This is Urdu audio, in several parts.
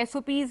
SOPs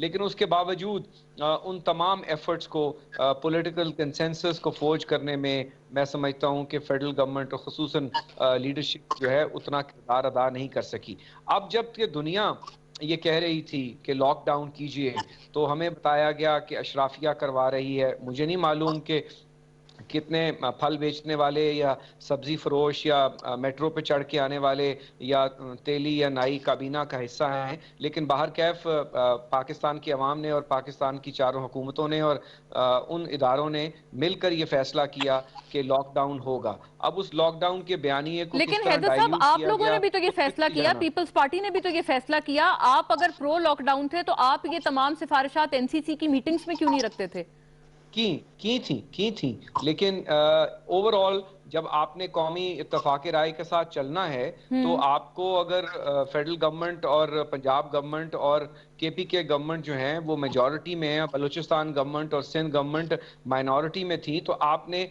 لیکن اس کے باوجود ان تمام ایفرٹس کو پولیٹیکل کنسنسس کو فورج کرنے میں میں سمجھتا ہوں کہ فیڈرل گورنمنٹ اور خصوصاً لیڈرشپ جو ہے اتنا کردار ادا نہیں کر سکی. اب جب کہ دنیا یہ کہہ رہی تھی کہ لاک ڈاؤن کیجئے تو ہمیں بتایا گیا کہ اشرافیہ کروا رہی ہے. مجھے نہیں معلوم کہ کتنے پھل بیچنے والے یا سبزی فروش یا میٹرو پہ چڑھ کے آنے والے یا تیلی یا نائی کابینہ کا حصہ ہیں, لیکن باہر کیف پاکستان کی عوام نے اور پاکستان کی چاروں حکومتوں نے اور ان اداروں نے مل کر یہ فیصلہ کیا کہ لاک ڈاؤن ہوگا. اب اس لاک ڈاؤن کے بیانیے کو کس لیکن طرح حیدر صاحب ڈائلیوٹ آپ کیا لوگوں گیا نے بھی تو یہ اس پہ فیصلہ کسی کیا, جانا. پیپلز پارٹی نے بھی تو یہ فیصلہ کیا. آپ اگر پرو لاک ڈاؤن تھے تو آپ یہ تمام سفارشات این سی سی کی میٹنگز میں کیوں نہیں رکھتے تھے؟ کی تھیں لیکن اوور آل جب آپ نے قومی اتفاق رائے کے ساتھ چلنا ہے تو آپ کو اگر فیڈرل گورنمنٹ اور پنجاب گورنمنٹ اور کے پی کے گورنمنٹ جو ہیں وہ میجورٹی میں ہیں, بلوچستان گورنمنٹ اور سندھ گورنمنٹ مائنورٹی میں تھی, تو آپ نے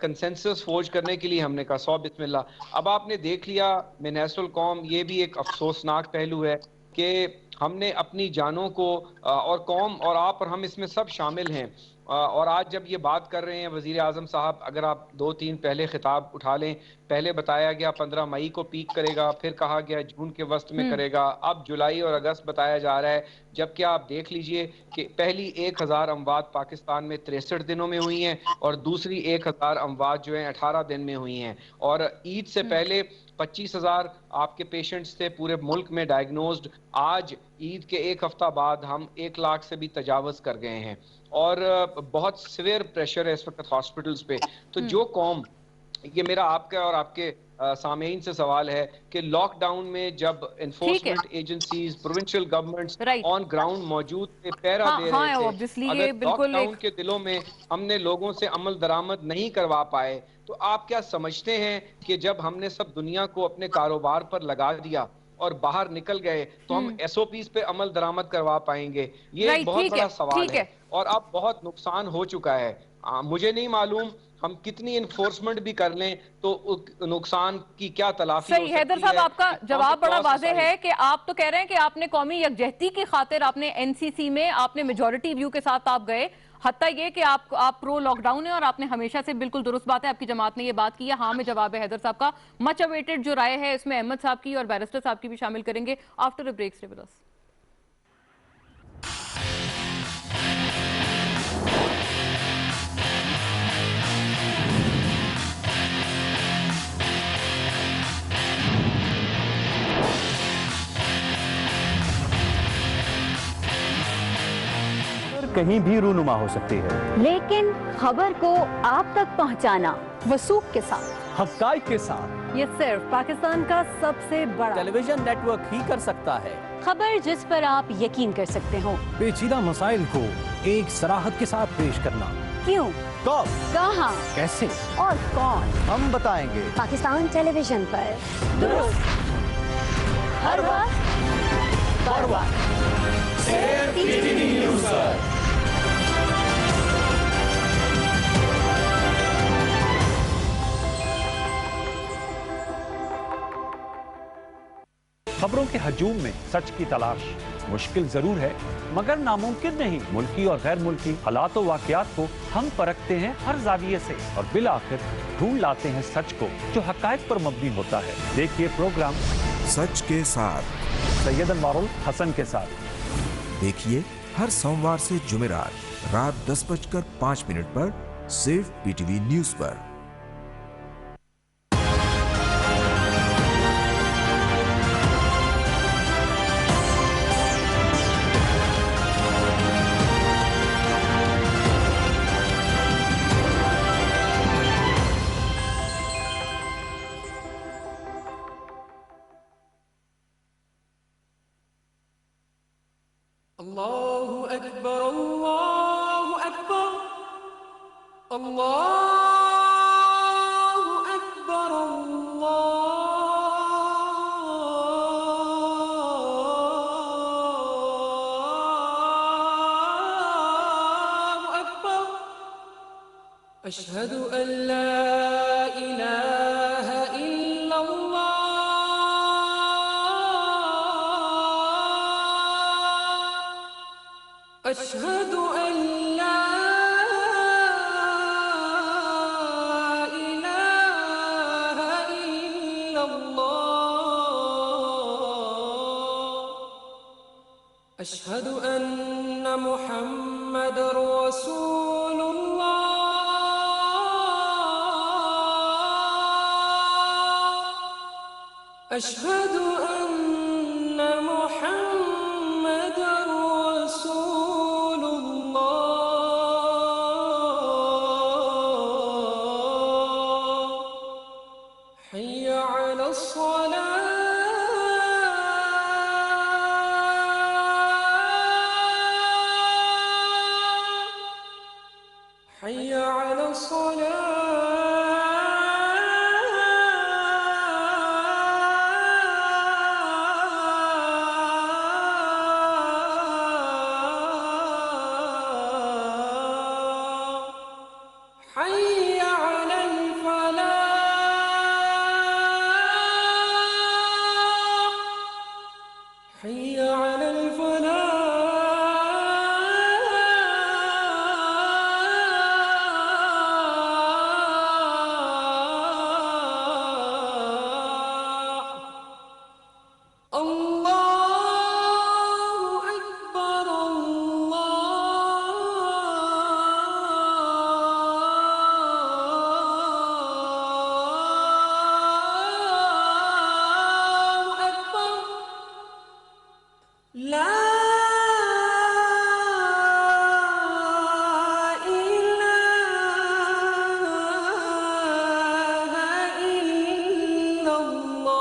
کنسنسس فورج کرنے کے لیے ہم نے کہا 100 بسم اللہ. اب آپ نے دیکھ لیا میں نیس القوم, یہ بھی ایک افسوسناک پہلو ہے کہ ہم نے اپنی جانوں کو اور قوم اور آپ اور ہم اس میں سب شامل ہیں, اور آج جب یہ بات کر رہے ہیں وزیر اعظم صاحب, اگر آپ 2-3 پہلے خطاب اٹھا لیں, پہلے بتایا گیا 15 مئی کو پیک کرے گا, پھر کہا گیا جون کے وسط میں کرے گا, اب جولائی اور اگست بتایا جا رہا ہے, جبکہ آپ دیکھ لیجئے کہ پہلی 1000 اموات پاکستان میں 63 دنوں میں ہوئی ہیں اور دوسری 1000 اموات جو ہیں 18 دن میں ہوئی ہیں, اور عید سے پہلے 25,000 آپ کے پیشنٹس تھے پورے ملک میں ڈائیگنوزڈ. آج عید کے ایک ہفتہ بعد ہم 1 لاکھ سے بھی تجاوز کر گئے ہیں اور بہت سیویر پریشر ہے اس وقت ہاسپٹلز پہ. تو جو قوم, یہ میرا آپ کا اور آپ کے سامعین سے سوال ہے کہ لاک ڈاؤن میں جب ٹھیک ہے, enforcement agencies provincial governments right, on ground موجود تھے, پہرا ہاں دے ہاں رہے تھے, obviously اگر یہ لاک بالکل ڈاؤن ایک کے دلوں میں ہم نے لوگوں سے عمل درآمد نہیں کروا پائے, تو آپ کیا سمجھتے ہیں کہ جب ہم نے سب دنیا کو اپنے کاروبار پر لگا دیا اور باہر نکل گئے تو ہم ایس او پیز پہ عمل درآمد کروا پائیں گے؟ یہ ایک رائٹ, بہت ٹھیک ہے بڑا سوال ٹھیک ہے ہے. اور اب بہت نقصان ہو چکا ہے. مجھے نہیں معلوم ہم کتنی انفورسمنٹ بھی کر لیں تو نقصان کی کیا تلافی ہو صحیح. حیدر سکتی صاحب ہے. آپ کا جواب اکنامک بڑا لاس واضح اسائڈ, ہے کہ آپ تو کہہ رہے ہیں کہ آپ نے قومی یکجہتی کی خاطر آپ نے این سی سی میں آپ نے میجورٹی ویو کے ساتھ آپ گئے, حتیٰ یہ کہ آپ پرو لاک ڈاؤن ہیں اور آپ نے ہمیشہ سے, بالکل درست بات ہے, آپ کی جماعت نے یہ بات کی ہے. ہاں میں جواب ہے حیدر صاحب کا. مچ اویٹڈ جو رائے ہے اس میں احمد صاحب کی اور بیرسٹر صاحب کی بھی شامل کریں گے after a break. Stay with us. کہیں بھی رونما ہو سکتی ہے, لیکن خبر کو آپ تک پہنچانا وثوق کے ساتھ, حقائق کے ساتھ, یہ صرف پاکستان کا سب سے بڑا ٹیلی ویژن نیٹ ورک ہی کر سکتا ہے. خبر جس پر آپ یقین کر سکتے ہوں. پیچیدہ مسائل کو ایک صراحت کے ساتھ پیش کرنا. کیوں, کب, کہاں, کیسے اور کون, ہم بتائیں گے. پاکستان ٹیلی ویژن پر درست ہر وقت ہر وقت صرف پی ٹی وی نیوز پر. خبروں کے ہجوم میں سچ کی تلاش مشکل ضرور ہے مگر ناممکن نہیں. ملکی اور غیر ملکی حالات و واقعات کو ہم پرکھتے ہیں ہر زاویے سے اور بالآخر ڈھونڈ لاتے ہیں سچ کو جو حقائق پر مبنی ہوتا ہے. دیکھیے پروگرام سچ کے ساتھ سید انوار الحسن کے ساتھ. دیکھیے ہر سوموار سے جمعرات رات 10:05 پر صرف پی ٹی وی نیوز پر. الله أكبر الله أكبر الله أكبر الله أكبر أشهد أن لا إله إلا الله أشهد أن لا إله إلا الله أشهد أن محمد رسول الله أشهد أن محمد رسول الله حي على الصلاة حي على الصلاة حي على الفلاح حي على الفلاح الله أكبر الله أكبر لا إله إلا الله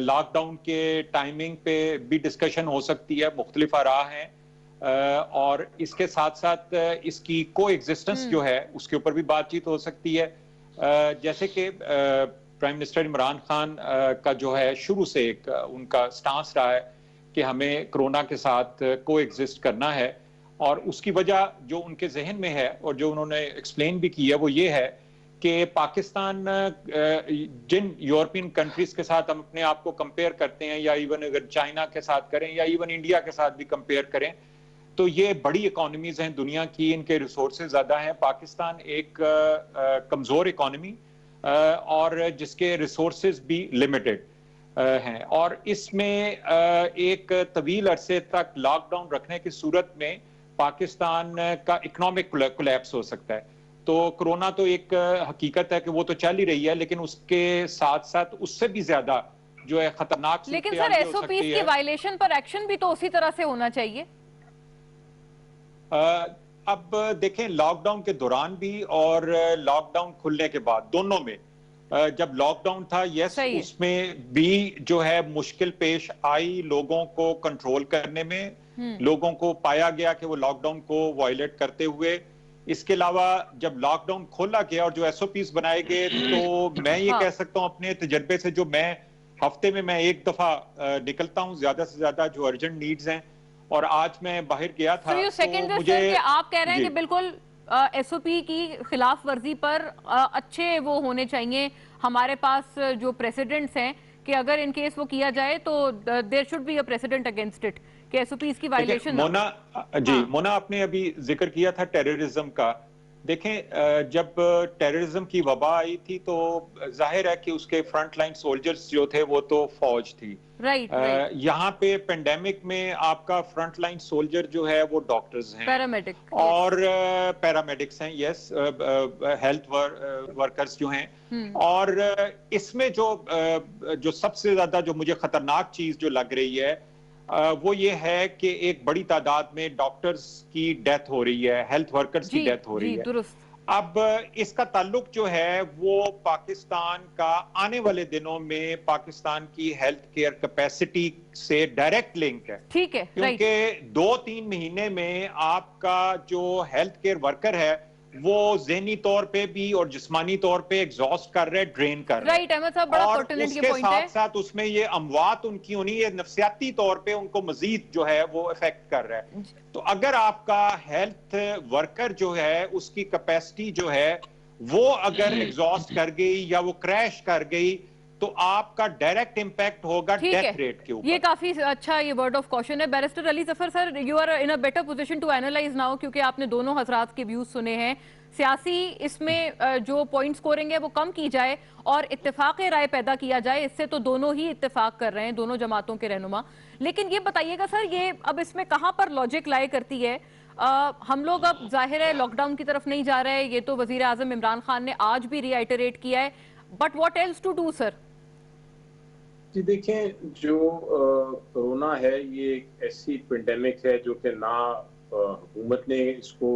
لاک ڈاؤن کے ٹائمنگ پہ بھی ڈسکشن ہو سکتی ہے، مختلف آراء ہیں، اور اس کے ساتھ ساتھ اس کی کو ایگزسٹنس جو ہے اس کے اوپر بھی بات چیت ہو سکتی ہے. جیسے کہ پرائم منسٹر عمران خان کا جو ہے شروع سے ایک ان کا سٹانس رہا ہے کہ ہمیں کرونا کے ساتھ کو ایگزسٹ کرنا ہے، اور اس کی وجہ جو ان کے ذہن میں ہے اور جو انہوں نے ایکسپلین بھی کی ہے وہ یہ ہے کہ پاکستان جن یورپین کنٹریز کے ساتھ ہم اپنے آپ کو کمپیئر کرتے ہیں، یا ایون اگر چائنا کے ساتھ کریں یا ایون انڈیا کے ساتھ بھی کمپیئر کریں، تو یہ بڑی اکانومیز ہیں دنیا کی، ان کے ریسورسز زیادہ ہیں. پاکستان ایک کمزور اکانومی اور جس کے ریسورسز بھی لمیٹڈ ہیں، اور اس میں ایک طویل عرصے تک لاک ڈاؤن رکھنے کی صورت میں پاکستان کا اکنامک کولیپس ہو سکتا ہے. تو کرونا تو ایک حقیقت ہے کہ وہ تو چل ہی رہی ہے، لیکن اس کے ساتھ ساتھ اس سے بھی زیادہ جو ہے خطرناک لیکن سر ایس او پیز کی وائلیشن پر ایکشن بھی تو اسی طرح سے ہونا چاہیے. اب دیکھیں لاک ڈاؤن کے دوران بھی اور لاک ڈاؤن کھلنے کے بعد دونوں میں، جب لاک ڈاؤن تھا یس اس میں بھی جو ہے مشکل پیش آئی لوگوں کو کنٹرول کرنے میں، لوگوں کو پایا گیا کہ وہ لاک ڈاؤن کو وائلیٹ کرتے ہوئے. اس کے علاوہ جب لاک ڈاؤن کھولا گیا اور جو ایس او پیز بنائے گئے، تو میں یہ کہہ سکتا ہوں اپنے تجربے سے، جو میں ہفتے میں ایک دفعہ نکلتا ہوں زیادہ سے زیادہ جو ارجنٹ نیڈز ہیں، اور آج میں باہر گیا تھا تو مجھے آپ کہہ رہے ہیں کہ بالکل ایس او پی کی خلاف ورزی پر اچھے وہ ہونے چاہیے ہمارے پاس جو پریسیڈنٹس ہیں، کہ اگر ان کیس وہ کیا جائے تو there should be a precedent against it, کہ ایس او پیز کی وائلیشن. مونا آپ نے ابھی ذکر کیا تھا ٹیررزم کا. دیکھیں جب ٹیررزم کی وبا آئی تھی تو ظاہر ہے کہ اس کے فرنٹ لائن سولجرز جو تھے وہ تو فوج تھی. یہاں پہ پینڈیمک میں آپ کا فرنٹ لائن سولجر جو ہے وہ ڈاکٹرز ہیں اور پیرامیڈکس ہیں، یس ہیلتھ ورکرز جو ہیں. اور اس میں جو سب سے زیادہ جو مجھے خطرناک چیز جو لگ رہی ہے وہ یہ ہے کہ ایک بڑی تعداد میں ڈاکٹرز کی ڈیتھ ہو رہی ہے، ہیلتھ ورکرز کی ڈیتھ ہو رہی ہے. اب اس کا تعلق جو ہے وہ پاکستان کا آنے والے دنوں میں پاکستان کی ہیلتھ کیئر کیپیسٹی سے ڈائریکٹ لنک ہے. ٹھیک ہے، کیونکہ 2-3 مہینے میں آپ کا جو ہیلتھ کیئر ورکر ہے وہ ذہنی طور پہ بھی اور جسمانی طور پہ ایگزاسٹ کر رہے، ڈرین کر رہے، اور اس کے ساتھ ساتھ اس میں یہ اموات ان کی ہونی ہے، نفسیاتی طور پہ ان کو مزید جو ہے وہ افیکٹ کر رہا ہے. تو اگر آپ کا ہیلتھ ورکر جو ہے اس کی کیپیسٹی جو ہے وہ اگر ایگزاسٹ کر گئی یا وہ کریش کر گئی تو آپ کا ڈائریکٹ امپیکٹ ہوگا ڈیتھ ریٹ کے اوپر. یہ کافی اچھا یہ ورڈ آف کوشن ہے. Barrister Ali Zafar sir, you are in a better position to analyse now, کیونکہ آپ نے دونوں حضرات کے ویوز سنے ہیں. سیاسی اس میں جو پوائنٹ سکورنگ ہے وہ کم کی جائے اور اتفاق رائے پیدا کیا جائے، اس سے تو دونوں ہی اتفاق کر رہے ہیں، دونوں جماعتوں کے رہنما. لیکن یہ بتائیے گا سر، یہ اب اس میں کہاں پر لاجک لائے کرتی ہے؟ ہم لوگ اب ظاہر ہے لاک ڈاؤن کی طرف نہیں جا رہے، یہ تو وزیر اعظم عمران خان نے آج بھی ری آئٹریٹ کیا ہے، but what else to do sir? جی دیکھیں، جو کرونا ہے یہ ایک ایسی پینڈیمک ہے جو کہ نہ حکومت نے اس کو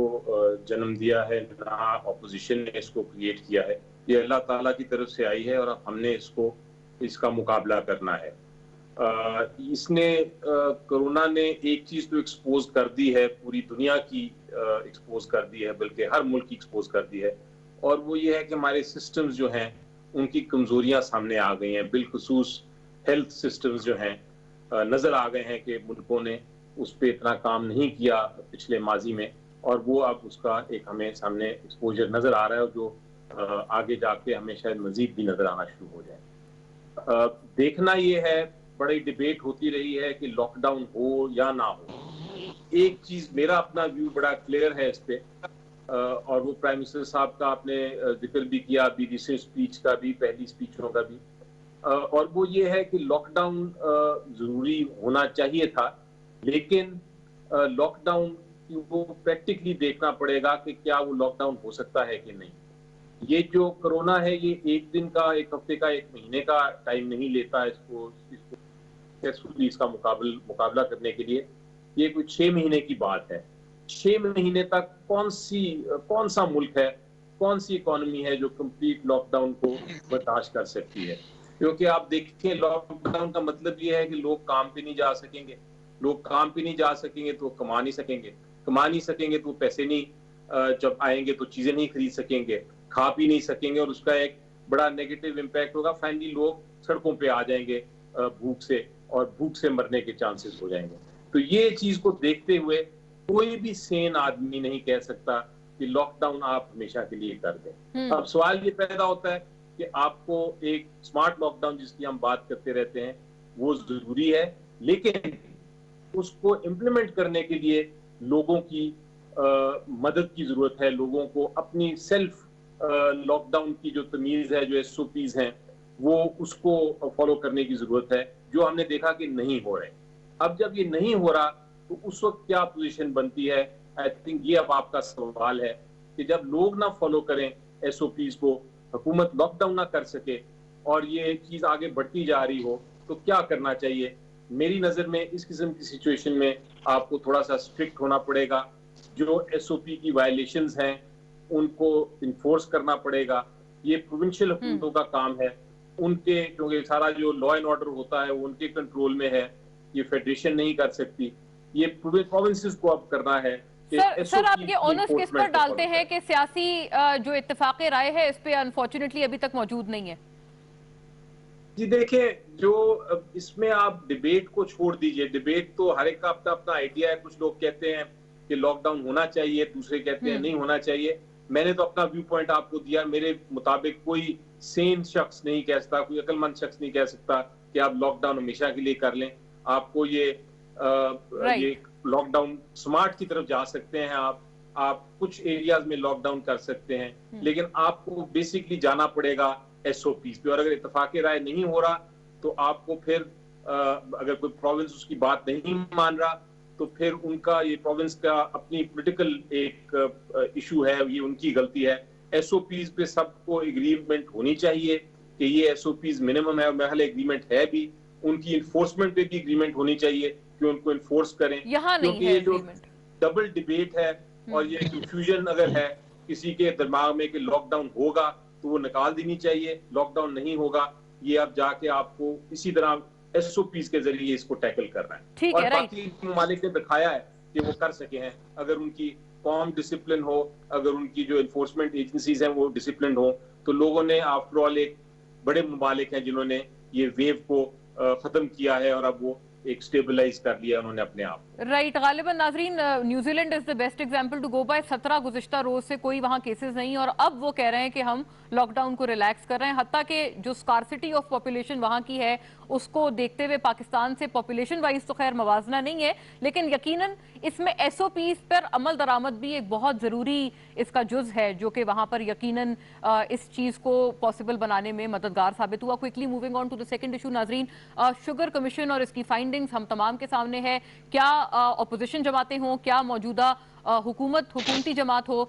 جنم دیا ہے، نہ اپوزیشن نے اس کو کریٹ کیا ہے. یہ اللہ تعالیٰ کی طرف سے آئی ہے اور اب ہم نے اس کا مقابلہ کرنا ہے. اس نے کرونا نے ایک چیز تو ایکسپوز کر دی ہے، پوری دنیا کی ایکسپوز کر دی ہے، بلکہ ہر ملک کی ایکسپوز کر دی ہے، اور وہ یہ ہے کہ ہمارے سسٹمز جو ہیں ان کی کمزوریاں سامنے آ گئی ہیں. بالخصوص ہیلتھ سسٹمز جو ہیں نظر آ گئے ہیں کہ ملکوں نے اس پہ اتنا کام نہیں کیا پچھلے ماضی میں، اور وہ اب اس کا ایک ہمیں سامنے ایکسپوجر نظر آ رہا ہے، جو آگے جا کے ہمیں شاید مزید بھی نظر آنا شروع ہو جائے. دیکھنا یہ ہے، بڑی ڈیبیٹ ہوتی رہی ہے کہ لاک ڈاؤن ہو یا نہ ہو. ایک چیز میرا اپنا ویو بڑا کلیئر ہے اس پہ، اور وہ پرائم منسٹر صاحب کا آپ نے ذکر بھی کیا، ابھی ریسنٹ اسپیچ کا بھی، پہلی اسپیچوں کا بھی، اور وہ یہ ہے کہ لاک ڈاؤن ضروری ہونا چاہیے تھا، لیکن لاک ڈاؤن وہ پریکٹیکلی دیکھنا پڑے گا کہ کیا وہ لاک ڈاؤن ہو سکتا ہے کہ نہیں. یہ جو کرونا ہے یہ ایک دن کا، ایک ہفتے کا، ایک مہینے کا ٹائم نہیں لیتا اس کو سکسیسفلی اس کا مقابلہ کرنے کے لیے. یہ کوئی 6 مہینے کی بات ہے. 6 مہینے تک کون سا ملک ہے، کون سی اکانومی ہے جو کمپلیٹ لاک ڈاؤن کو برداشت کر سکتی ہے؟ کیونکہ آپ دیکھیں لاک ڈاؤن کا مطلب یہ ہے کہ لوگ کام پہ نہیں جا سکیں گے. لوگ کام پہ نہیں جا سکیں گے تو کما نہیں سکیں گے. کما نہیں سکیں گے تو پیسے نہیں جب آئیں گے تو چیزیں نہیں خرید سکیں گے, کھا پی نہیں سکیں گے, اور اس کا ایک بڑا نیگیٹو امپیکٹ ہوگا. فائنلی لوگ سڑکوں پہ آ جائیں گے بھوک سے, اور بھوک سے مرنے کے چانسز ہو جائیں گے. تو یہ چیز کو دیکھتے ہوئے کوئی بھی سین آدمی نہیں کہہ سکتا کہ لاک ڈاؤن آپ ہمیشہ کے لیے کر دیں. اب سوال یہ پیدا ہوتا ہے کہ آپ کو ایک سمارٹ لاک ڈاؤن جس کی ہم بات کرتے رہتے ہیں وہ ضروری ہے, لیکن اس کو امپلیمنٹ کرنے کے لیے لوگوں کی مدد کی ضرورت ہے. لوگوں کو اپنی سیلف لاک ڈاؤن کی جو تمیز ہے, جو ایس او پیز ہیں, وہ اس کو فالو کرنے کی ضرورت ہے, جو ہم نے دیکھا کہ نہیں ہو رہے. اب جب یہ نہیں ہو رہا تو اس وقت کیا پوزیشن بنتی ہے؟ آئی تھنک یہ اب آپ کا سوال ہے کہ جب لوگ نہ فالو کریں ایس او پیز کو, حکومت لاک ڈاؤن نہ کر سکے, اور یہ چیز آگے بڑھتی جا رہی ہو, تو کیا کرنا چاہیے؟ میری نظر میں اس قسم کی سچویشن میں آپ کو تھوڑا سا اسٹرکٹ ہونا پڑے گا. جو ایس او پی کی وائلیشنز ہیں ان کو انفورس کرنا پڑے گا. یہ پروونشل حکومتوں کا کام ہے, ان کے, کیونکہ سارا جو لا اینڈ آرڈر ہوتا ہے وہ ان کے کنٹرول میں ہے, یہ فیڈریشن نہیں کر سکتی. یہ پروونسز کو اب کرنا ہے. سر آپ یہ اونس کس پر ڈالتے ہیں کہ سیاسی جو اتفاق رائے ہے اس پہ انفارچونیٹلی ابھی تک موجود نہیں ہے؟ جی دیکھیں, جو اس میں آپ ڈیبیٹ کو چھوڑ دیجئے. ڈیبیٹ تو ہر ایک کا اپنا اپنا آئیڈیا ہے. کچھ لوگ کہتے ہیں کہ لاک ڈاؤن ہونا چاہیے, دوسرے کہتے ہیں نہیں ہونا چاہیے. میں نے تو اپنا ویو پوائنٹ آپ کو دیا. میرے مطابق کوئی سین شخص نہیں کہہ سکتا, کوئی عقل مند شخص نہیں کہہ سکتا کہ آپ لاک ڈاؤن ہمیشہ کے لیے کر لیں. آپ کو یہ لاک ڈاؤن سمارٹ کی طرف جا سکتے ہیں. آپ کچھ ایریاز میں لاک ڈاؤن کر سکتے ہیں, لیکن آپ کو بیسکلی جانا پڑے گا ایس او پیز پہ. اور اگر اتفاق رائے نہیں ہو رہا تو آپ کو پھر اگر کوئی پروونس اس کی بات نہیں مان رہا تو پھر ان کا, یہ پروونس کا اپنی پولیٹیکل ایک ایشو ہے, یہ ان کی غلطی ہے. ایس او پیز پہ سب کو اگریمنٹ ہونی چاہیے کہ یہ ایس او پیز منیمم ہے, اور محل اگریمنٹ ہے بھی. ان کی انفورسمنٹ پہ بھی اگریمنٹ ہونی چاہیے کہ ان کو انفورس کریں. کیونکہ یہ جو ڈبل ڈیبیٹ ہے اور یہ کنفیوژن اگر ہے کسی کے دماغ میں کہ لاک ڈاؤن ہوگا تو وہ نکال دینی چاہیے. لاک ڈاؤن نہیں ہوگا, یہ اب جا کے آپ کو اسی طرح ایس او پیز کے ذریعے اس کو ٹیکل کرنا ہے. اور باقی ممالک نے دکھایا ہے کہ وہ کر سکے ہیں اگر ان کی قوم ڈسپلن ہو, اگر ان کی جو انفورسمنٹ ایجنسیز ہیں وہ ڈسپلنڈ ہو. تو لوگوں نے آفٹر آل, ایک بڑے ممالک ہیں جنہوں نے یہ ویو کو ختم کیا ہے, اور اب وہ ایک سٹیبلائز کر لیا انہوں نے اپنے آپ. رائٹ, غالباً ناظرین New Zealand is the best example to go by. 17 گزشتہ روز سے کوئی وہاں کیسز نہیں, اور اب وہ کہہ رہے ہیں کہ ہم لاک ڈاؤن کو ریلیکس کر رہے ہیں. حتیٰ کہ جو سکارسٹی آف پاپولیشن وہاں کی ہے اس کو دیکھتے ہوئے پاکستان سے پاپولیشن وائز تو خیر موازنہ نہیں ہے, لیکن یقیناً اس میں ایس او پیز پر عمل درآمد بھی ایک بہت ضروری اس کا جز ہے, جو کہ وہاں پر یقیناً اس چیز کو پاسبل بنانے میں مددگار ثابت ہوا. Quickly moving on to the second issue. ناظرین, شوگر کمیشن اور اس کی فائنڈنگز ہم تمام کے سامنے ہے. کیا اپوزیشن جماعتیں ہوں, کیا موجودہ حکومتی جماعت ہو,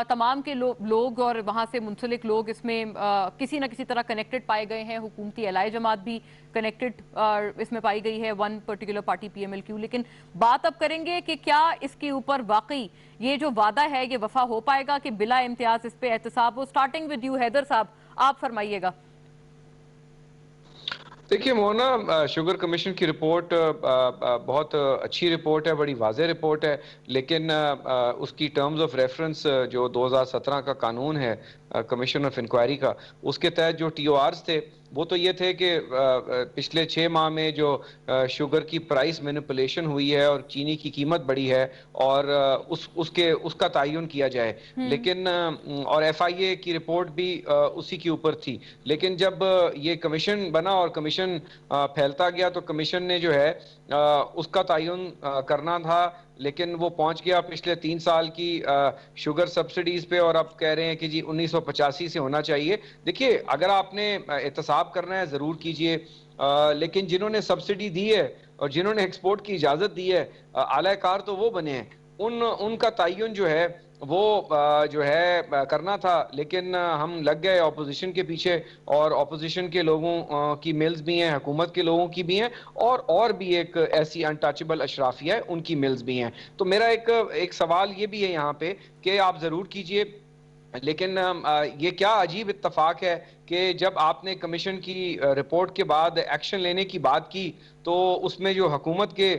تمام کے لوگ اور وہاں سے منسلک لوگ اس میں کسی نہ کسی طرح کنیکٹڈ پائے گئے ہیں. حکومتی الائی جماعت بھی کنیکٹڈ اس میں پائی گئی ہے, one particular party P M L Q. لیکن بات اب کریں گے کہ کیا اس کے اوپر واقعی یہ جو وعدہ ہے یہ وفا ہو پائے گا کہ بلا امتیاز اس پہ احتساب ہو. سٹارٹنگ ود یو حیدر صاحب, آپ فرمائیے گا. دیکھیے مونا, شوگر کمیشن کی رپورٹ بہت اچھی رپورٹ ہے, بڑی واضح رپورٹ ہے, لیکن اس کی ٹرمز آف ریفرنس جو 2017 کا قانون ہے کمیشن آف انکوائری کا, اس کے تحت جو ٹی او آرز تھے وہ تو یہ تھے کہ پچھلے 6 ماہ میں جو شوگر کی پرائس مینپولیشن ہوئی ہے اور چینی کی قیمت بڑھی ہے اور اس کا تعین کیا جائے. لیکن اور ایف آئی اے کی رپورٹ بھی اسی کے اوپر تھی. لیکن جب یہ کمیشن بنا اور کمیشن پھیلتا گیا تو کمیشن نے جو ہے اس کا تعین کرنا تھا, لیکن وہ پہنچ گیا پچھلے 3 سال کی شوگر سبسڈیز پہ, اور اب کہہ رہے ہیں کہ جی 1985 سے ہونا چاہیے. دیکھیے, اگر آپ نے احتساب کرنا ہے ضرور کیجئے, لیکن جنہوں نے سبسڈی دی ہے اور جنہوں نے ایکسپورٹ کی اجازت دی ہے, اعلی کار تو وہ بنے ہیں, ان کا تعین جو ہے وہ جو ہے کرنا تھا. لیکن ہم لگ گئے اپوزیشن کے پیچھے, اور اپوزیشن کے لوگوں کی ملز بھی ہیں, حکومت کے لوگوں کی بھی ہیں, اور بھی ایک ایسی انٹچبل اشرافیہ ہے ان کی ملز بھی ہیں. تو میرا ایک سوال یہ بھی ہے یہاں پہ کہ آپ ضرور کیجئے لیکن یہ کیا عجیب اتفاق ہے کہ جب آپ نے کمیشن کی رپورٹ کے بعد ایکشن لینے کی بات کی تو اس میں جو حکومت کے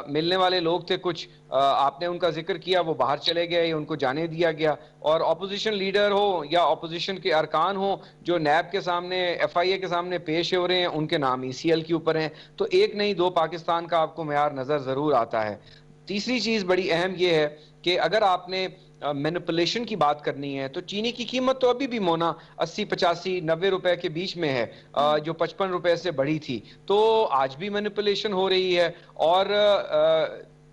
ملنے والے لوگ تھے کچھ آپ نے ان کا ذکر کیا وہ باہر چلے گئے یا ان کو جانے دیا گیا، اور اپوزیشن لیڈر ہو یا اپوزیشن کے ارکان ہوں جو نیب کے سامنے ایف آئی اے کے سامنے پیش ہو رہے ہیں ان کے نام ای سی ایل کے اوپر ہیں، تو ایک نہیں دو پاکستان کا آپ کو معیار نظر ضرور آتا ہے۔ تیسری چیز بڑی اہم یہ ہے کہ اگر آپ نے مینپولیشن کی بات کرنی ہے تو چینی کی قیمت تو ابھی بھی مونا 80 85 90 روپے کے بیچ میں ہے، جو 55 روپے سے بڑھی تھی، تو آج بھی مینپولیشن ہو رہی ہے۔ اور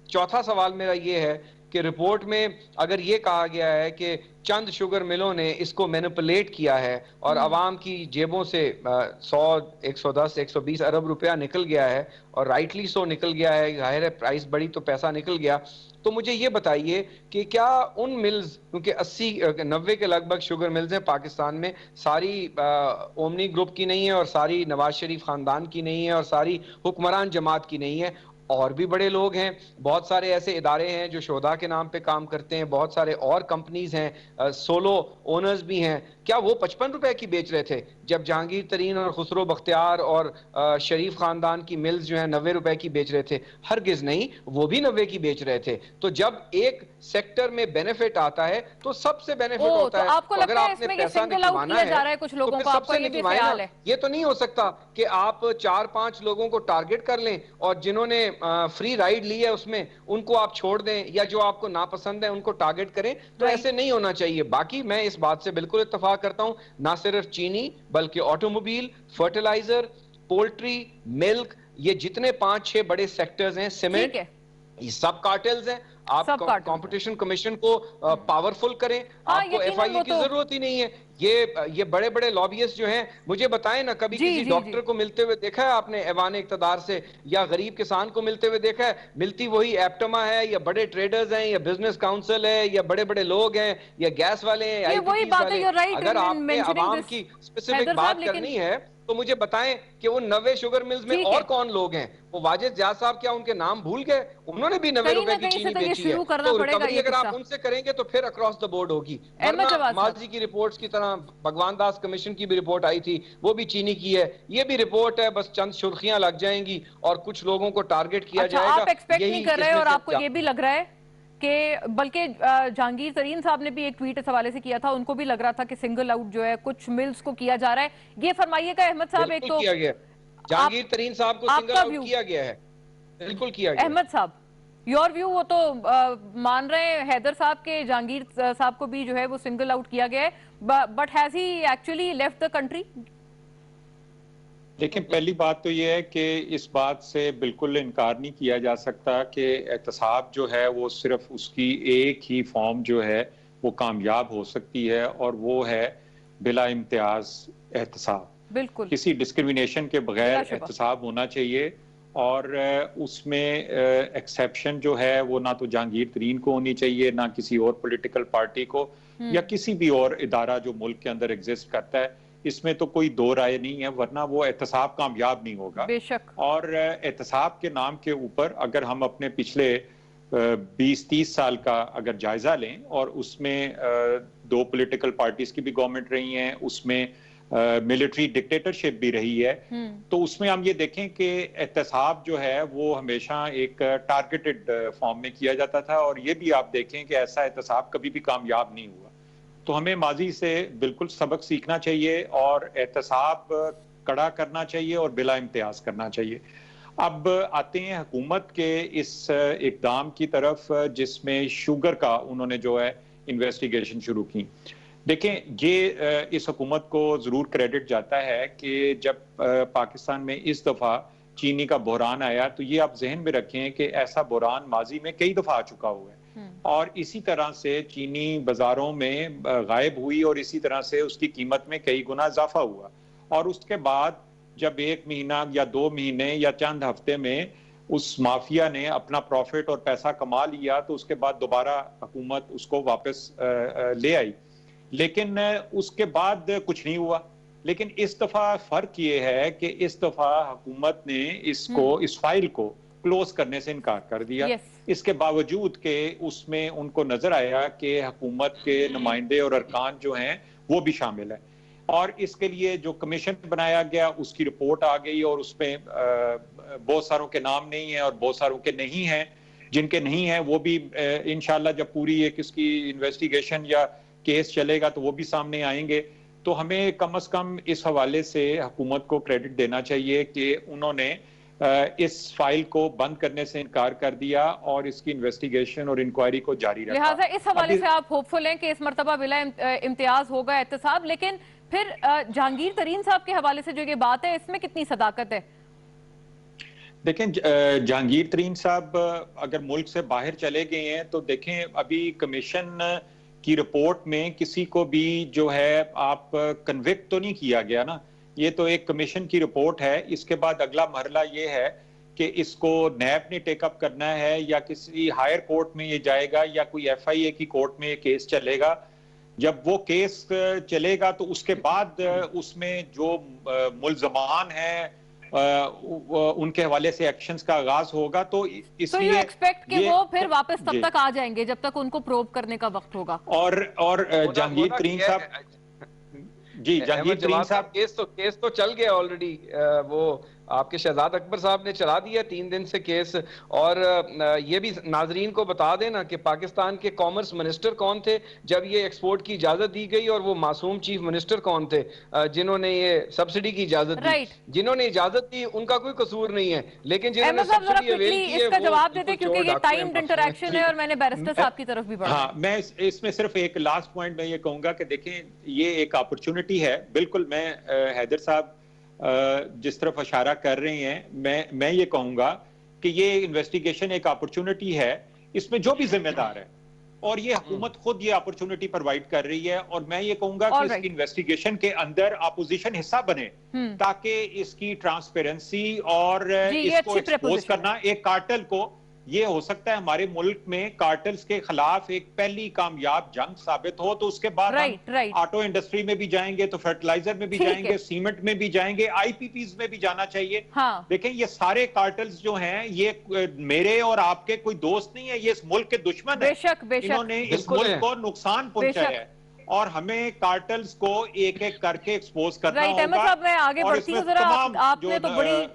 چوتھا سوال میرا یہ ہے کہ رپورٹ میں اگر یہ کہا گیا ہے کہ چند شوگر ملوں نے اس کو مینپولیٹ کیا ہے اور عوام کی جیبوں سے 100 110 120 ارب روپیہ نکل گیا ہے، اور رائٹلی سو نکل گیا ہے، ظاہر ہے پرائس بڑی تو پیسہ نکل گیا، تو مجھے یہ بتائیے کہ کیا ان ملز، کیونکہ 80 90 کے لگ بھگ شوگر ملز ہیں پاکستان میں، ساری اومنی گروپ کی نہیں ہے اور ساری نواز شریف خاندان کی نہیں ہے اور ساری حکمران جماعت کی نہیں ہے، اور بھی بڑے لوگ ہیں، بہت سارے ایسے ادارے ہیں جو شہداء کے نام پہ کام کرتے ہیں، بہت سارے اور کمپنیز ہیں، سولو اونرز بھی ہیں، کیا وہ 55 روپے کی بیچ رہے تھے جب جہانگیر ترین اور خسرو بختیار اور شریف خاندان کی ملز جو ہیں 90 روپے کی بیچ رہے تھے؟ ہرگز نہیں، وہ بھی 90 کی بیچ رہے تھے۔ تو جب ایک سیکٹر میں بینیفٹ آتا ہے تو سب سے بینیفٹ ہوتا ہے، تو آپ کو تو اگر لگتا ہے آپ اس نے میں کہ پیسہ سنگل آؤٹ نکلوانا کیا جا رہا ہے کچھ تو لوگوں پھر کو؟ سب آپ کا سے یہ بھی نکلوائے نا۔ خیال ہے؟ یہ تو نہیں ہو سکتا کہ آپ 4-5 لوگوں کو ٹارگٹ کر لیں اور جنہوں نے فری رائڈ لی ہے اس میں ان کو آپ چھوڑ دیں، یا جو آپ کو ناپسند ہے ان کو ٹارگٹ کریں، تو ایسے نہیں ہونا چاہیے۔ باقی میں اس بات سے بالکل اتفاق کرتا ہوں، نہ صرف چینی بلکہ آٹوموبیل، فرٹیلائزر، پولٹری، ملک، یہ جتنے 5-6 بڑے سیکٹرز ہیں، سیمنٹ، یہ سب کارٹلز ہیں۔ آپ کمپٹیشن کمیشن کو پاورفل کریں، آپ کو ایف آئی اے کی ضرورت ہی نہیں ہے۔ یہ بڑے بڑے لابیسٹ جو ہیں، مجھے بتائیں نا کبھی کسی ڈاکٹر کو ملتے ہوئے دیکھا ہے آپ نے ایوان اقتدار سے، یا غریب کسان کو ملتے ہوئے دیکھا ہے؟ ملتی وہی ایپٹما ہے، یا بڑے ٹریڈرز ہیں، یا بزنس کاؤنسل ہے، یا بڑے بڑے لوگ ہیں، یا گیس والے ہیں، آئی پی پیز والے۔ اگر آپ نے عوام کی اسپیسیفک بات کرنی ہے تو مجھے بتائیں کہ وہ 90 شوگر ملز میں اور کون لوگ ہیں؟ وہ واجد زیاد صاحب کیا ان کے نام بھول گئے؟ انہوں نے بھی 90 روپے کی چینی بیچی ہے، تو ریکوری اگر آپ ان سے کریں گے تو پھر اکراس دا بورڈ ہوگی، ورنہ ماضی کی رپورٹس کی طرح بھگوان داس کمیشن کی بھی رپورٹ آئی تھی، وہ بھی چینی کی ہے، یہ بھی رپورٹ ہے، بس چند سرخیاں لگ جائیں گی اور کچھ لوگوں کو ٹارگٹ کیا جائے گا۔ آپ ایکسپیکٹ نہیں کر رہے، اور آپ کو یہ بھی لگ رہا ہے کہ بلکہ جہانگیر ترین صاحب نے بھی ایک ٹویٹ اس حوالے سے کیا تھا، ان کو بھی لگ رہا تھا کہ سنگل آؤٹ جو ہے کچھ ملز کو کیا جا رہا ہے، یہ فرمائیے گا احمد صاحب؟ ایک تو کیا گیا جہانگیر ترین صاحب کو سنگل آؤٹ کیا گیا ہے، بالکل کیا گیا۔ احمد صاحب یور ویو؟ وہ تو مان رہے ہیں حیدر صاحب کے جہانگیر صاحب کو بھی جو ہے وہ سنگل آؤٹ کیا گیا ہے، but has he actually left the country? لیکن پہلی بات تو یہ ہے کہ اس بات سے بالکل انکار نہیں کیا جا سکتا کہ احتساب جو ہے وہ صرف اس کی ایک ہی فارم جو ہے وہ کامیاب ہو سکتی ہے، اور وہ ہے بلا امتیاز احتساب۔ بالکل کسی ڈسکریمنیشن کے بغیر احتساب ہونا چاہیے، اور اس میں ایکسیپشن جو ہے وہ نہ تو جہانگیر ترین کو ہونی چاہیے، نہ کسی اور پولیٹیکل پارٹی کو، یا کسی بھی اور ادارہ جو ملک کے اندر ایگزسٹ کرتا ہے۔ اس میں تو کوئی دو رائے نہیں ہے، ورنہ وہ احتساب کامیاب نہیں ہوگا۔ بے شک۔ اور احتساب کے نام کے اوپر اگر ہم اپنے پچھلے 20-30 سال کا اگر جائزہ لیں، اور اس میں 2 پولیٹیکل پارٹیز کی بھی گورنمنٹ رہی ہیں، اس میں ملٹری ڈکٹیٹرشپ بھی رہی ہے، تو اس میں ہم یہ دیکھیں کہ احتساب جو ہے وہ ہمیشہ ایک ٹارگیٹڈ فارم میں کیا جاتا تھا، اور یہ بھی آپ دیکھیں کہ ایسا احتساب کبھی بھی کامیاب نہیں ہوا۔ تو ہمیں ماضی سے بالکل سبق سیکھنا چاہیے اور احتساب کڑا کرنا چاہیے اور بلا امتیاز کرنا چاہیے۔ اب آتے ہیں حکومت کے اس اقدام کی طرف جس میں شوگر کا انہوں نے جو ہے انویسٹیگیشن شروع کی۔ دیکھیں، یہ اس حکومت کو ضرور کریڈٹ جاتا ہے کہ جب پاکستان میں اس دفعہ چینی کا بحران آیا تو یہ آپ ذہن میں رکھیں کہ ایسا بحران ماضی میں کئی دفعہ آ چکا ہوا ہے، اور اسی طرح سے چینی بازاروں میں غائب ہوئی، اور اسی طرح سے اس کی قیمت میں کئی گنا اضافہ ہوا، اور اس کے بعد جب 1 مہینہ یا 2 مہینے یا چند ہفتے میں اس مافیا نے اپنا پروفٹ اور پیسہ کما لیا تو اس کے بعد دوبارہ حکومت اس کو واپس لے آئی، لیکن اس کے بعد کچھ نہیں ہوا۔ لیکن اس دفعہ فرق یہ ہے کہ اس دفعہ حکومت نے اس فائل کو کلوز کرنے سے انکار کر دیا. اس کے باوجود کہ اس میں ان کو نظر آیا کہ حکومت کے نمائندے اور ارکان جو ہیں وہ بھی شامل ہیں, اور اس کے لیے جو کمیشن بنایا گیا اس کی رپورٹ آ گئی, اور اس میں بہت ساروں کے نام نہیں ہیں اور بہت ساروں کے نہیں ہیں. جن کے نہیں ہیں وہ بھی انشاءاللہ جب پوری ایک اس کی انویسٹیگیشن یا کیس چلے گا تو وہ بھی سامنے آئیں گے. تو ہمیں کم از کم اس حوالے سے حکومت کو کریڈٹ دینا چاہیے کہ انہوں نے اس فائل کو بند کرنے سے انکار کر دیا اور اس کی انویسٹیگیشن اور انکوائری کو جاری رکھا. لہٰذا اس حوالے سے آپ ہوپفل ہیں کہ اس مرتبہ بلا امتیاز ہوگا احتساب, لیکن پھر جہانگیر ترین صاحب کے حوالے سے جو یہ بات ہے اس میں کتنی صداقت ہے؟ دیکھیں جہانگیر ترین صاحب اگر ملک سے باہر چلے گئے ہیں تو دیکھیں ابھی کمیشن کی رپورٹ میں کسی کو بھی جو ہے آپ کنوکٹ تو نہیں کیا گیا نا. یہ تو ایک کمیشن کی رپورٹ ہے. اس کے بعد اگلا مرحلہ یہ ہے کہ اس کو نیب نے ٹیک اپ کرنا ہے یا کسی ہائر کورٹ میں یہ جائے گا یا کوئی ایف آئی اے کی کورٹ میں یہ کیس چلے گا. جب وہ کیس چلے گا تو اس کے بعد اس میں جو ملزمان ہیں ان کے حوالے سے ایکشنز کا آغاز ہوگا. تو اس لیے ایکسپیکٹ کہ وہ پھر واپس تب تک آ جائیں گے جب تک ان کو پروب کرنے کا وقت ہوگا. اور جہانگیر ترین صاحب جہانگیر ترین صاحب کیس تو چل گیا آلریڈی. وہ آپ کے شہزاد اکبر صاحب نے چلا دیا 3 دن سے کیس. اور یہ بھی ناظرین کو بتا دینا کہ پاکستان کے کامرس منسٹر کون تھے جب یہ ایکسپورٹ کی اجازت دی گئی, اور وہ معصوم چیف منسٹر کون تھے جنہوں نے یہ سبسڈی کی اجازت دی. جنہوں نے اجازت دی ان کا کوئی قصور نہیں ہے, لیکن جنہوں نے سبسڈی اویل کی ہے اس کا جواب دیتے کیونکہ یہ ٹائمڈ انٹریکشن ہے اور میں نے بیرسٹر صاحب کی طرف بھی بڑھا. ہاں, میں اس میں صرف ایک لاسٹ پوائنٹ میں یہ کہوں گا کہ دیکھیں یہ ایک اپرچونٹی ہے. بالکل میں حیدر صاحب جس طرف اشارہ کر رہے ہیں میں یہ کہوں گا کہ یہ انویسٹیگیشن ایک اپرچونٹی ہے. اس میں جو بھی ذمہ دار ہے, اور یہ حکومت خود یہ اپرچونٹی پرووائڈ کر رہی ہے, اور میں یہ کہوں گا کہ اس کی انویسٹیگیشن کے اندر اپوزیشن حصہ بنے تاکہ اس کی ٹرانسپیرنسی اور اس کو ایکسپوز کرنا. ایک کارٹل کو یہ ہو سکتا ہے ہمارے ملک میں کارٹلز کے خلاف ایک پہلی کامیاب جنگ ثابت ہو, تو اس کے بعد ہم آٹو انڈسٹری میں بھی جائیں گے, تو فرٹیلائزر میں بھی جائیں گے, سیمنٹ میں بھی جائیں گے, آئی پی پیز میں بھی جانا چاہیے. دیکھیں یہ سارے کارٹلز جو ہیں یہ میرے اور آپ کے کوئی دوست نہیں ہے, یہ اس ملک کے دشمن ہیں. انہوں نے اس ملک کو نقصان پہنچایا ہے, اور ہمیں کارٹلز کو ایک ایک کر کے ایکسپوز کرنا ہوگا, اور اس میں تمام جو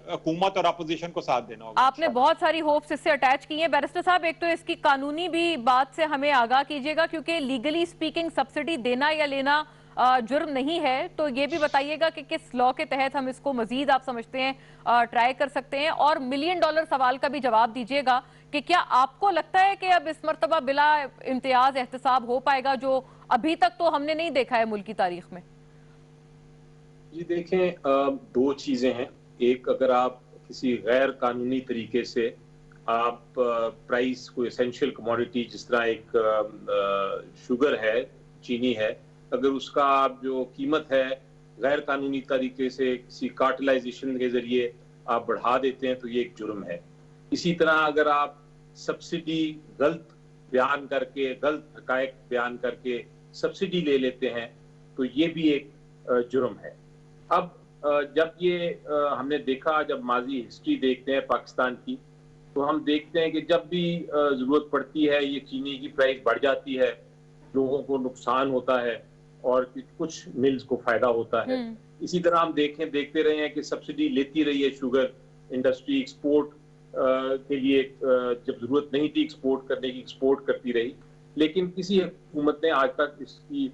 حکومت اور اپوزیشن کو ساتھ دینا ہوگا. آپ نے بہت ساری ہوپس اس سے اٹیچ کی ہیں. بیرسٹر صاحب ایک تو اس کی قانونی بھی بات سے ہمیں آگاہ کیجئے گا, کیونکہ لیگلی سپیکنگ سبسڈی دینا یا لینا جرم نہیں ہے, تو یہ بھی بتائیے گا کہ کس لا کے تحت ہم اس کو مزید آپ سمجھتے ہیں ٹرائی کر سکتے ہیں. اور $1 ملین سوال کا بھی جواب دیجئے گا کہ کیا آپ کو لگتا ہے کہ اب اس مرتبہ بلا امتیاز احتساب ہو پائے گا, جو ابھی تک تو ہم نے نہیں دیکھا ہے ملک کی تاریخ میں؟ جی دیکھیں 2 چیزیں ہیں. ایک, اگر آپ کسی غیر قانونی طریقے سے آپ پرائس کوئی اسینشیل کموڈیٹی جس طرح ایک شوگر ہے, چینی ہے, اگر اس کا آپ جو قیمت ہے غیر قانونی طریقے سے کسی کارٹلائزیشن کے ذریعے آپ بڑھا دیتے ہیں تو یہ ایک جرم ہے. اسی طرح اگر آپ سبسڈی غلط بیان کر کے, غلط حقائق بیان کر کے سبسڈی لے لیتے ہیں تو یہ بھی ایک جرم ہے. اب جب یہ ہم نے دیکھا, جب ماضی ہسٹری دیکھتے ہیں پاکستان کی, تو ہم دیکھتے ہیں کہ جب بھی ضرورت پڑتی ہے یہ چینی کی پرائس بڑھ جاتی ہے, لوگوں کو نقصان ہوتا ہے اور کچھ ملز کو فائدہ ہوتا ہے. اسی طرح ہم دیکھتے رہے ہیں کہ سبسڈی لیتی رہی ہے شوگر انڈسٹری, ایکسپورٹ کے لیے جب ضرورت نہیں تھی ایکسپورٹ کرنے کی, ایکسپورٹ کرتی رہی, لیکن کسی حکومت نے آج تک اس کی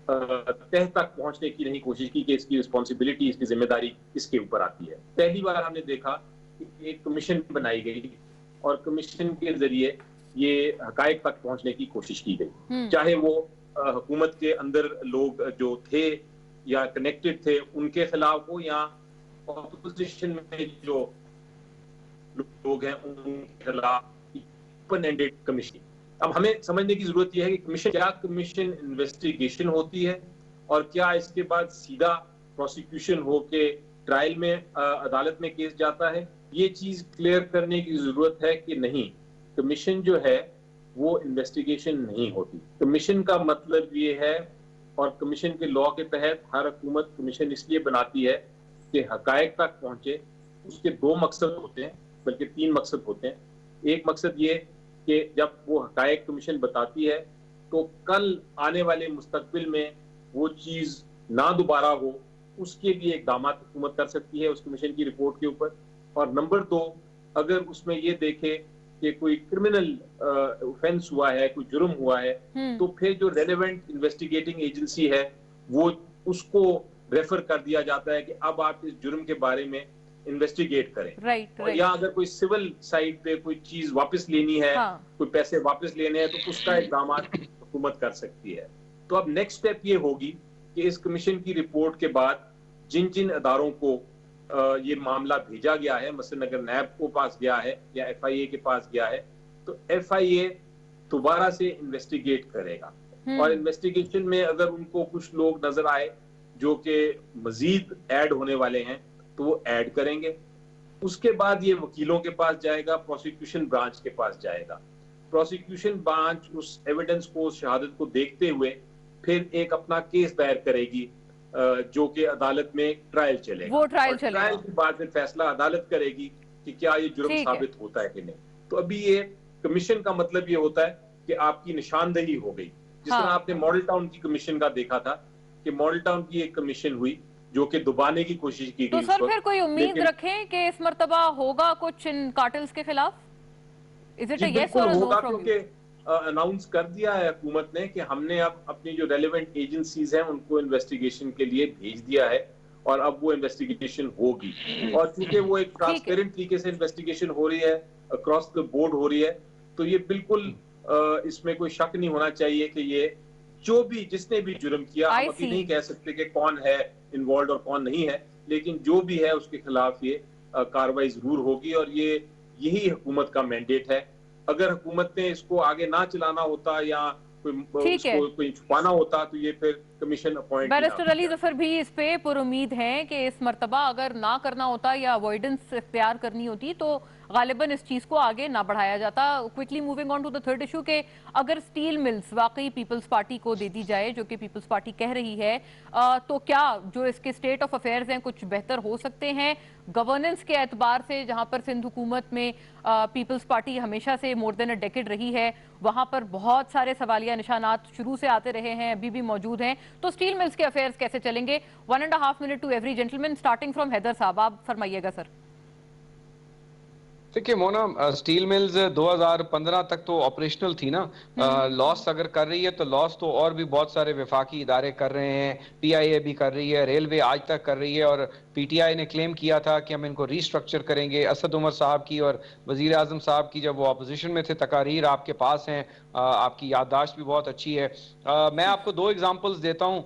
تہ تک پہنچنے کی نہیں کوشش کی کہ اس کی رسپانسبلٹی, اس کی ذمہ داری کس کے اوپر آتی ہے. پہلی بار ہم نے دیکھا کہ ایک کمیشن بنائی گئی اور کمیشن کے ذریعے یہ حقائق تک پہنچنے کی کوشش کی گئی, چاہے وہ حکومت کے اندر لوگ جو تھے یا کنیکٹڈ تھے ان کے خلاف ہو, یا اپوزیشن میں جو لوگ ہیں ان کے خلاف. Open ended commission. اب ہمیں سمجھنے کی ضرورت یہ ہے کہ کمیشن کیا کمیشن انویسٹیگیشن ہوتی ہے, اور کیا اس کے بعد سیدھا پروسیکیوشن ہو کے ٹرائل میں عدالت میں کیس جاتا ہے. یہ چیز کلیئر کرنے کی ضرورت ہے کہ نہیں, کمیشن جو ہے وہ انویسٹیگیشن نہیں ہوتی. کمیشن کا مطلب یہ ہے, اور کمیشن کے لاء کے تحت ہر حکومت کمیشن اس لیے بناتی ہے کہ حقائق تک پہنچے. اس کے 2 مقصد ہوتے ہیں. بلکہ 3 مقصد ہوتے ہیں۔ ایک مقصد یہ کہ جب وہ حقائق کمیشن بتاتی ہے تو کل آنے والے مستقبل میں وہ چیز نہ دوبارہ ہو، اس کے لیے اقدامات حکومت کر سکتی ہے اس کمیشن کی رپورٹ کے اوپر۔ اور نمبر 2، اگر اس میں یہ دیکھے کہ کوئی کرمنل اوفینس ہوا ہے، کوئی جرم ہوا ہے، تو پھر جو ریلیونٹ انویسٹیگیٹنگ ایجنسی ہے وہ اس کو ریفر کر دیا جاتا ہے کہ اب آپ اس جرم کے بارے میں انویسٹیگیٹ کریں۔ اور یا اگر کوئی سول سائٹ پہ کوئی چیز واپس لینی ہے، کوئی پیسے واپس لینے ہیں، تو اس کا اقدامات حکومت کر سکتی ہے۔ تو اب نیکسٹ سٹیپ یہ ہوگی کہ اس کمیشن کی رپورٹ کے بعد جن جن اداروں کو یہ معاملہ بھیجا گیا ہے، مثلا اگر نیب کو پاس گیا ہے یا ایف آئی اے کے پاس گیا ہے، تو ایف آئی اے دوبارہ سے انویسٹیگیٹ کرے گا، اور انویسٹیگیشن میں اگر ان کو کچھ لوگ نظر آئے جو کہ مزید ایڈ ہونے والے ہیں تو وہ ایڈ کریں گے۔ اس کے بعد یہ وکیلوں کے پاس جائے گا، پروسیکیوشن برانچ کے پاس جائے گا۔ پروسیکیوشن برانچ اس ایویڈنس کو، اس شہادت کو دیکھتے ہوئے پھر ایک اپنا کیس دائر کرے گی جو کہ عدالت میں ٹرائل چلے گا۔ ٹرائل کے بعد پھر فیصلہ عدالت کرے گی کہ کیا یہ جرم ثابت ہوتا ہے کہ نہیں۔ تو ابھی یہ کمیشن کا مطلب یہ ہوتا ہے کہ آپ کی نشاندہی ہو گئی، جس طرح آپ نے ماڈل ٹاؤن کی کمیشن کا دیکھا تھا کہ ماڈل ٹاؤن کی ایک کمیشن ہوئی جو کہ دبانے کی کوشش کی گئی۔ تو سر پھر کوئی امید رکھیں کہ اس مرتبہ ہوگا کچھ ان کارٹلز کے خلاف؟ جی بالکل ہوگا، کیونکہ اناؤنس کر دیا ہے حکومت نے کہ ہم نے اب اپنی جو ریلیونٹ ایجنسیز ہیں ان کو انویسٹیگیشن کے لیے بھیج دیا ہے، اور اب وہ انویسٹیگیشن ہوگی۔ اور چونکہ وہ ایک ٹرانسپیرنٹ طریقے سے انویسٹیگیشن ہو رہی ہے، اکراس دا بورڈ ہو رہی ہے، تو یہ بالکل اس میں کوئی شک نہیں ہونا چاہیے کہ یہ جو بھی جس نے بھی جرم کیا، ہم ابھی نہیں کہہ سکتے کہ کون ہے انوالوڈ اور کون نہیں ہے، لیکن جو بھی ہے اس کے خلاف یہ کاروائی ضرور ہوگی، اور یہی حکومت کا مینڈیٹ ہے۔ اگر حکومت نے اس کو آگے نہ چلانا ہوتا یا کوئی چھپانا ہوتا تو یہ پھر کمیشن اپوائنٹ۔ بیرسٹر علی ظفر بھی اس پہ پر امید ہیں کہ اس مرتبہ اگر نہ کرنا ہوتا یا اوائیڈنس اختیار کرنی ہوتی تو غالباً اس چیز کو آگے نہ بڑھایا جاتا۔ Quickly moving on to the third issue کہ اگر سٹیل ملز واقعی پیپلز پارٹی کو دے دی جائے، جو کہ پیپلز پارٹی کہہ رہی ہے، تو کیا جو اس کے سٹیٹ آف افیئرز ہیں کچھ بہتر ہو سکتے ہیں گورننس کے اعتبار سے؟ جہاں پر سندھ حکومت میں پیپلز پارٹی ہمیشہ سے مور دین اے ڈیکیڈ رہی ہے، وہاں پر بہت سارے سوالیہ نشانات شروع سے آتے رہے ہیں، ابھی بھی موجود ہیں، تو سٹیل ملز کے افیئرز کیسے چلیں گے؟ 1.5 minute to every gentleman, starting from Haider صاحب، آپ فرمائیے گا سر۔ دیکھیے مونا، سٹیل ملز 2015 تک تو آپریشنل تھی نا، لاس اگر کر رہی ہے تو لاس تو اور بھی بہت سارے وفاقی ادارے کر رہے ہیں، پی آئی اے بھی کر رہی ہے، ریلوے آج تک کر رہی ہے، اور پی ٹی آئی نے کلیم کیا تھا کہ ہم ان کو ری سٹرکچر کریں گے۔ اسد عمر صاحب کی اور وزیر اعظم صاحب کی جب وہ اپوزیشن میں تھے تقاریر آپ کے پاس ہیں، آپ کی یادداشت بھی بہت اچھی ہے۔ میں آپ کو 2 ایگزامپلز دیتا ہوں،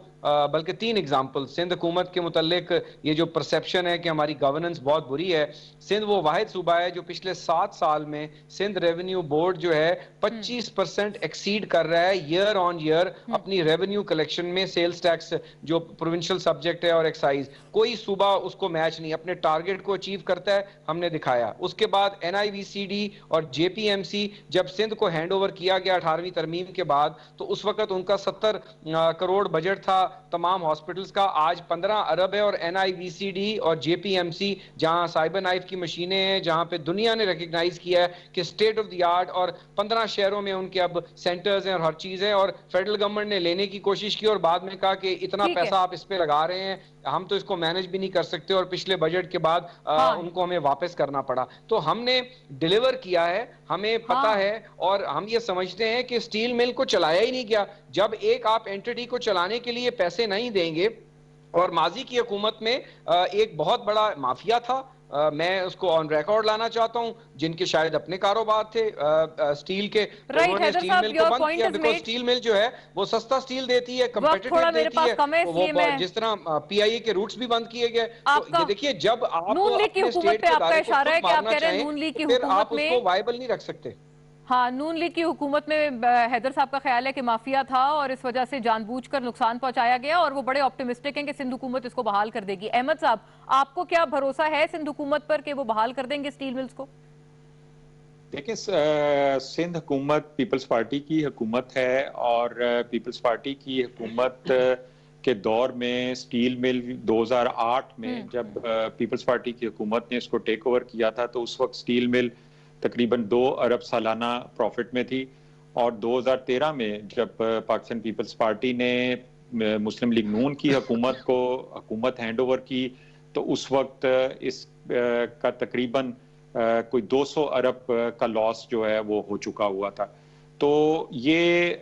بلکہ 3 ایگزامپل۔ سندھ حکومت کے متعلق یہ جو پرسیپشن ہے کہ ہماری گورننس بہت بری ہے، سندھ وہ واحد صوبہ ہے جو پچھلے 7 سال میں سندھ ریونیو بورڈ جو ہے 25% ایکسیڈ کر رہا ہے ایئر آن ایئر اپنی ریونیو کلیکشن میں، سیلز ٹیکس جو پروونشل سبجیکٹ ہے اور ایکسائز، کوئی صوبہ اس کو میچ نہیں، اپنے ٹارگٹ کو اچیو کرتا ہے، ہم نے دکھایا۔ اس کے بعد این آئی وی سی ڈی اور جے پی ایم سی جب سندھ کو ہینڈ اوور کیا گیا 18ویں ترمیم کے بعد، تو اس وقت ان کا 70 کروڑ بجٹ تھا تمام ہاسپٹلز کا، آج 15 ارب ہے، اور این آئی وی سی ڈی اور جے پی ایم سی جہاں سائبر نائف کی مشینیں ہیں، جہاں پہ دنیا نے ریکگنائز کیا ہے کہ اسٹیٹ آف دی آرٹ، اور 15 شہروں میں ان کے اب سینٹرز ہیں اور ہر چیز ہے، اور فیڈرل گورنمنٹ نے لینے کی کوشش کی اور بعد میں کہا کہ اتنا پیسہ آپ اس پہ لگا رہے ہیں، ہم تو اس کو مینج بھی نہیں کر سکتے، اور پچھلے بجٹ کے بعد ان کو ہمیں واپس کرنا پڑا۔ تو ہم نے ڈیلیور کیا ہے، ہمیں پتا ہے، اور ہم یہ سمجھتے ہیں کہ سٹیل مل کو چلایا ہی نہیں گیا۔ جب ایک آپ اینٹی کو چلانے کے لیے پیسے نہیں دیں گے، اور ماضی کی حکومت میں ایک بہت بڑا مافیا تھا، میں اس کو آن ریکارڈ لانا چاہتا ہوں، جن کے شاید اپنے کاروبار تھے سٹیل کے، انہوں نے سٹیل مل کو بند کیا، بیکاز سٹیل مل جو ہے وہ سستا سٹیل دیتی ہے، کمپیٹیٹیو دیتی ہے، وہ جس طرح پی آئی اے کے روٹس بھی بند کیے گئے۔ تو یہ دیکھیے، جب آپ اپنے اسٹیٹ کے ادارے کو خود مارنا چاہیں تو پھر آپ اس کو وائبل نہیں رکھ سکتے۔ ہاں، نون لیگ کی حکومت میں حیدر صاحب کا خیال ہے کہ مافیا تھا اور اس وجہ سے جان بوجھ کر نقصان پہنچایا گیا، اور وہ بڑے آپٹیمسٹک ہیں کہ سندھ حکومت اس کو بحال کر دے گی۔ احمد صاحب، آپ کو کیا بھروسہ ہے سندھ حکومت پر کہ وہ بحال کر دیں گے سٹیل ملز کو؟ دیکھیں، سندھ حکومت پیپلز پارٹی کی حکومت ہے، اور پیپلز پارٹی کی حکومت کے دور میں سٹیل مل 2008 میں جب پیپلز پارٹی کی حکومت نے اس کو ٹیک اوور کیا تھا تو اس وقت سٹیل مل تقریباً 2 ارب سالانہ پروفٹ میں تھی، اور 2013 میں جب پاکستان پیپلز پارٹی نے مسلم لیگ نون کی حکومت ہینڈ اوور کی تو اس وقت اس کا تقریباً کوئی 200 ارب کا لاس جو ہے وہ ہو چکا ہوا تھا. تو یہ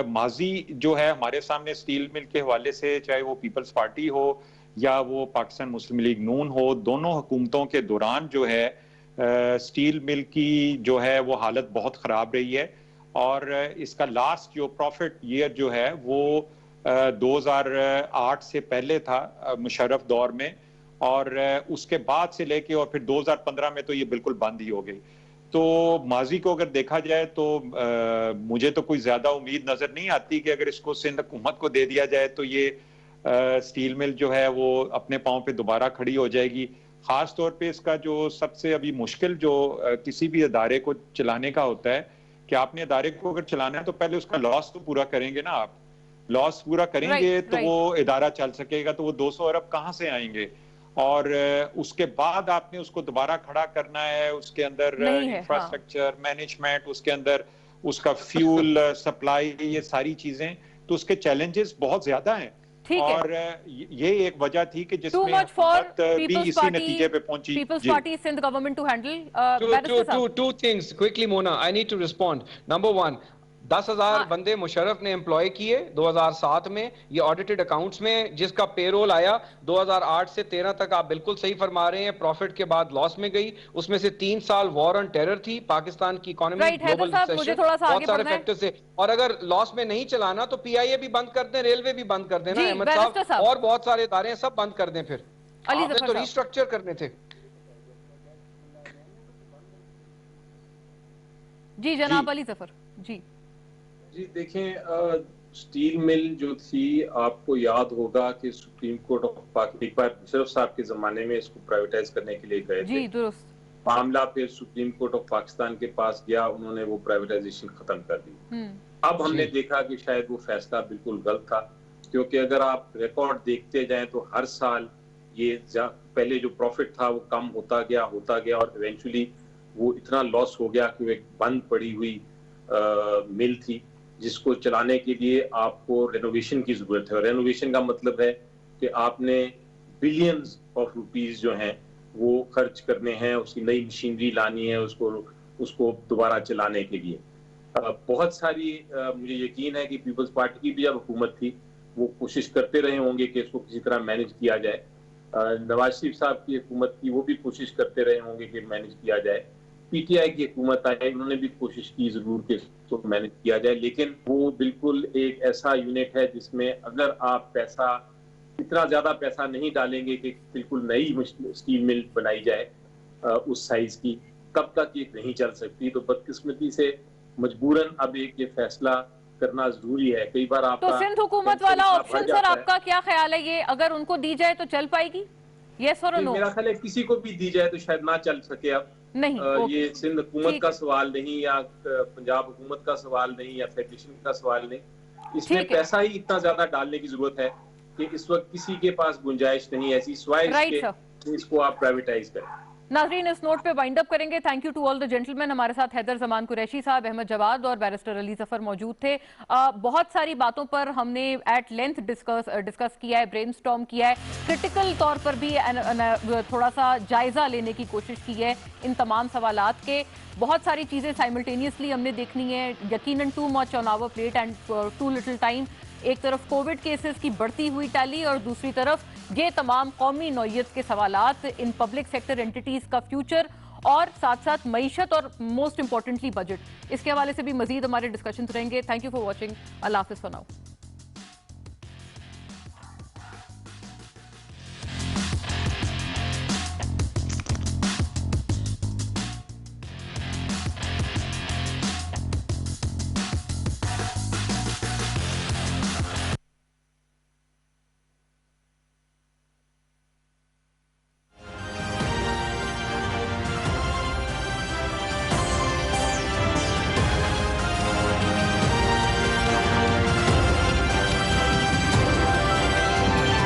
ماضی جو ہے ہمارے سامنے سٹیل مل کے حوالے سے، چاہے وہ پیپلز پارٹی ہو یا وہ پاکستان مسلم لیگ نون ہو، دونوں حکومتوں کے دوران جو ہے سٹیل مل کی جو ہے وہ حالت بہت خراب رہی ہے، اور اس کا لاسٹ جو پروفٹ ایئر جو ہے وہ 2008 سے پہلے تھا مشرف دور میں، اور اس کے بعد سے لے کے اور پھر 2015 میں تو یہ بالکل بند ہی ہو گئی. تو ماضی کو اگر دیکھا جائے تو مجھے تو کوئی زیادہ امید نظر نہیں آتی کہ اگر اس کو سندھ حکومت کو دے دیا جائے تو یہ سٹیل مل جو ہے وہ اپنے پاؤں پہ دوبارہ کھڑی ہو جائے گی. خاص طور پہ اس کا جو سب سے ابھی مشکل جو کسی بھی ادارے کو چلانے کا ہوتا ہے کہ آپ نے ادارے کو اگر چلانا ہے تو پہلے اس کا لاس تو پورا کریں گے نا. آپ لاس پورا کریں گے تو وہ ادارہ چل سکے گا. تو وہ 200 ارب کہاں سے آئیں گے؟ اور اس کے بعد آپ نے اس کو دوبارہ کھڑا کرنا ہے، اس کے اندر انفراسٹرکچر مینجمنٹ، اس کے اندر اس کا فیول سپلائی، یہ ساری چیزیں، تو اس کے چیلنجز بہت زیادہ ہیں. اور یہ ایک وجہ تھی کہ جس میں حکومت بھی اسی نتیجے پہ پہنچی. Peoples Party Sindh government to handle two things quickly Mona, I need to respond. Number one, 10,000 بندے مشرف نے امپلائی کیے 2007 میں، یہ آڈیٹڈ اکاؤنٹس میں، جس کا پے رول آیا 2008 سے 13 تک. آپ بالکل صحیح فرما رہے ہیں، پروفٹ کے بعد لاس میں گئی. اس میں سے 3 سال وار آن ٹیرر تھی، پاکستان کی اکانومی گلوبل ریسیشن، بہت سارے فیکٹر سے. اور اگر لاس میں نہیں چلانا تو پی آئی اے بھی بند کر دیں، ریلوے بھی بند کر دیں نا احمد صاحب، اور بہت سارے ادارے ہیں، سب بند کر دیں. پھر آپ نے تو ریسٹرکچر کرنے تھے. جی جناب علی ظفر. جی دیکھیں، سٹیل مل جو تھی، آپ کو یاد ہوگا کہ سپریم کورٹ آف پاکستان ایک بار مشرف صاحب کے زمانے میں اس کو پرائیویٹائز کرنے کے لیے گئے تھے. جی درست. معاملہ پھر سپریم کورٹ آف پاکستان کے پاس گیا، انہوں نے وہ پرائیویٹائزیشن ختم کر دی. اب ہم نے دیکھا کہ شاید وہ فیصلہ بالکل غلط تھا، کیونکہ اگر آپ ریکارڈ دیکھتے جائیں تو ہر سال یہ پہلے جو پروفٹ تھا وہ کم ہوتا گیا اور ایونچولی وہ اتنا لاس ہو گیا کہ وہ ایک بند پڑی ہوئی مل تھی جس کو چلانے کے لیے آپ کو رینوویشن کی ضرورت ہے. اور رینوویشن کا مطلب ہے کہ آپ نے بلینز آف روپیز جو ہیں وہ خرچ کرنے ہیں، اس کی نئی مشینری لانی ہے اس کو دوبارہ چلانے کے لیے. بہت ساری مجھے یقین ہے کہ پیپلز پارٹی کی بھی جب حکومت تھی وہ کوشش کرتے رہے ہوں گے کہ اس کو کسی طرح مینج کیا جائے. نواز شریف صاحب کی حکومت کی وہ بھی کوشش کرتے رہے ہوں گے کہ مینج کیا جائے. پی ٹی آئی کی حکومت آئی، انہوں نے بھی کوشش کی ضرور کہ اس کو مینج کیا جائے، لیکن وہ بالکل ایک ایسا یونٹ ہے جس میں اگر آپ اتنا زیادہ پیسہ نہیں ڈالیں گے کہ بالکل نئی سٹیل مل بنائی جائے اس سائز کی، کب تک یہ نہیں چل سکتی. تو بدقسمتی سے مجبوراً اب ایک یہ فیصلہ کرنا ضروری ہے. کئی بار آپ تو سندھ حکومت والا آپشن سر آپ کا کیا خیال ہے؟ یہ اگر ان کو دی جائے تو چل پائے گی؟ یس اور نو؟ میرا خیال ہے کسی کو بھی دی جائے تو شاید نہ چل سکے. اب نہیں، یہ سندھ حکومت کا سوال نہیں، یا پنجاب حکومت کا سوال نہیں، یا فیڈریشن کا سوال نہیں. اس میں پیسہ ہی اتنا زیادہ ڈالنے کی ضرورت ہے کہ اس وقت کسی کے پاس گنجائش نہیں ایسی سوائے کہ اس کو آپ پرائیویٹائز کریں. ناظرین اس نوٹ پہ وائنڈ اپ کریں گے. Thank you to all the gentleman. ہمارے ساتھ حیدر زمان قریشی صاحب، احمد جواد اور بیرسٹر علی ظفر موجود تھے. بہت ساری باتوں پر ہم نے ایٹ لینتھ ڈسکس کیا ہے، برین سٹارم کیا ہے، کرٹیکل طور پر بھی تھوڑا سا جائزہ لینے کی کوشش کی ہے ان تمام سوالات کے. بہت ساری چیزیں سائملٹینیسلی ہم نے دیکھنی ہے. یقیناً too much on our plate and too little time. ایک طرف کووڈ کیسز کی بڑھتی ہوئی ٹیلی اور دوسری طرف یہ تمام قومی نوعیت کے سوالات، ان پبلک سیکٹر انٹیٹیز کا فیوچر اور ساتھ ساتھ معیشت اور موسٹ امپورٹنٹلی بجٹ. اس کے حوالے سے بھی مزید ہمارے ڈسکشنز رہیں گے. Thank you for watching. اللہ حافظ فار ناؤ.